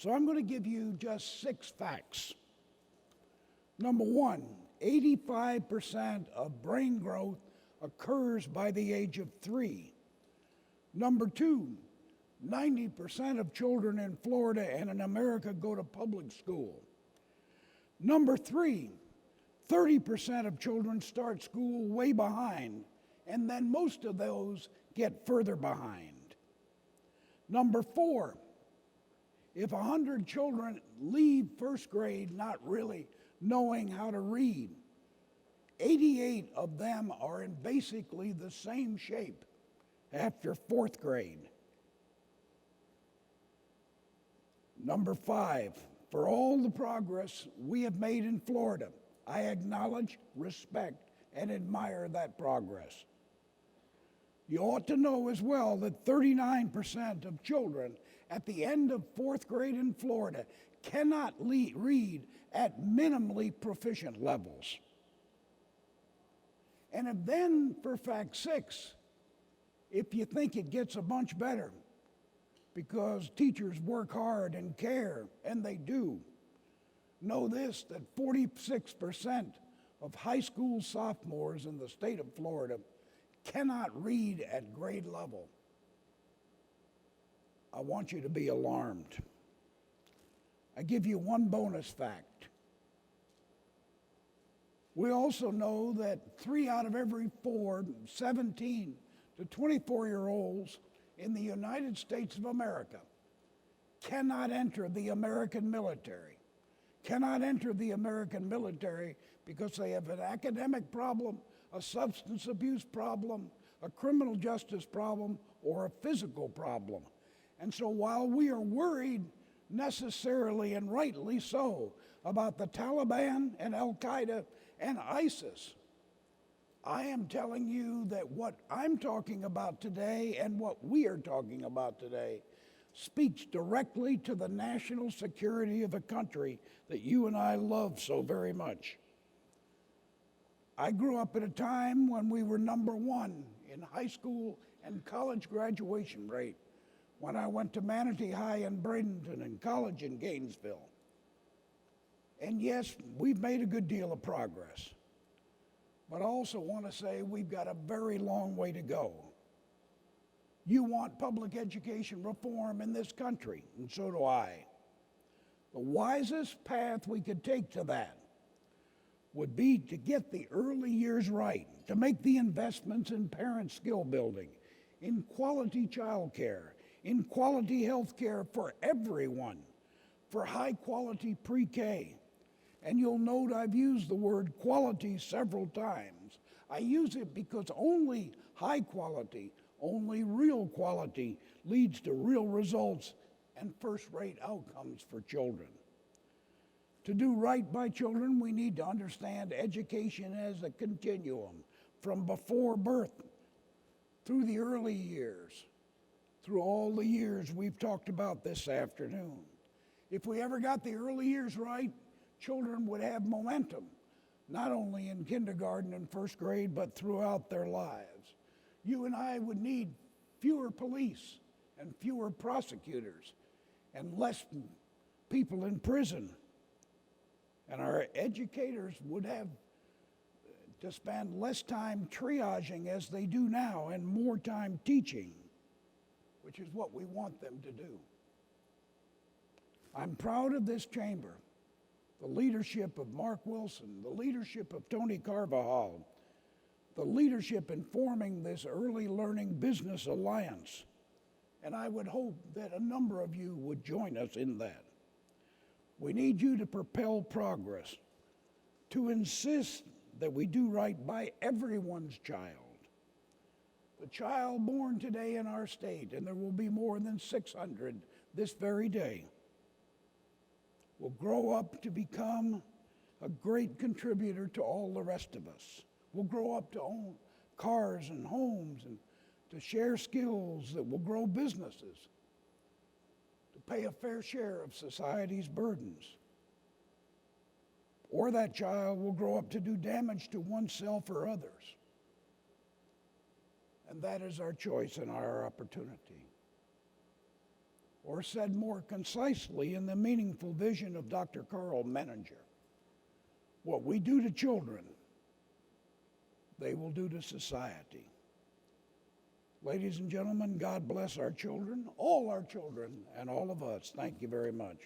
So I'm going to give you just 6 facts. Number one, 85% of brain growth occurs by the age of 3. Number two, 90% of children in Florida and in America go to public school. Number three, 30% of children start school way behind, and then most of those get further behind. Number four, if 100 children leave first grade not really knowing how to read, 88 of them are in basically the same shape after fourth grade. Number five, for all the progress we have made in Florida, I acknowledge, respect, and admire that progress. You ought to know as well that 39% of children at the end of fourth grade in Florida cannot read at minimally proficient levels. And then for fact 6, if you think it gets a bunch better, because teachers work hard and care, and they do, know this, that 46% of high school sophomores in the state of Florida cannot read at grade level. I want you to be alarmed. I give you one bonus fact. We also know that 3 out of every 4 17 to 24-year-olds in the United States of America cannot enter the American military. Cannot enter the American military because they have an academic problem, a substance abuse problem, a criminal justice problem, or a physical problem. And so while we are worried necessarily and rightly so about the Taliban and Al-Qaeda and ISIS, I am telling you that what I'm talking about today and what we are talking about today speaks directly to the national security of a country that you and I love so very much. I grew up at a time when we were number 1 in high school and college graduation rate when I went to Manatee High in Bradenton and college in Gainesville. And yes, we've made a good deal of progress. But I also want to say we've got a very long way to go. You want public education reform in this country, and so do I. The wisest path we could take to that would be to get the early years right, to make the investments in parent skill building, in quality child care, in quality health care for everyone, for high quality pre-K. And you'll note I've used the word quality several times. I use it because only high quality, only real quality leads to real results and first-rate outcomes for children. To do right by children, we need to understand education as a continuum from before birth through the early years, through all the years we've talked about this afternoon. If we ever got the early years right, children would have momentum, not only in kindergarten and first grade, but throughout their lives. You and I would need fewer police and fewer prosecutors and less people in prison. And our educators would have to spend less time triaging as they do now and more time teaching, which is what we want them to do. I'm proud of this chamber, the leadership of Mark Wilson, the leadership of Tony Carvajal, the leadership in forming this Early Learning Business Alliance. And I would hope that a number of you would join us in that. We need you to propel progress, to insist that we do right by everyone's child. The child born today in our state, and there will be more than 600 this very day, will grow up to become a great contributor to all the rest of us. Will grow up to own cars and homes and to share skills that will grow businesses, to pay a fair share of society's burdens. Or that child will grow up to do damage to oneself or others. And that is our choice and our opportunity. or said more concisely in the meaningful vision of Dr. Carl Menninger, what we do to children, they will do to society. Ladies and gentlemen, God bless our children, and all of us. Thank you very much.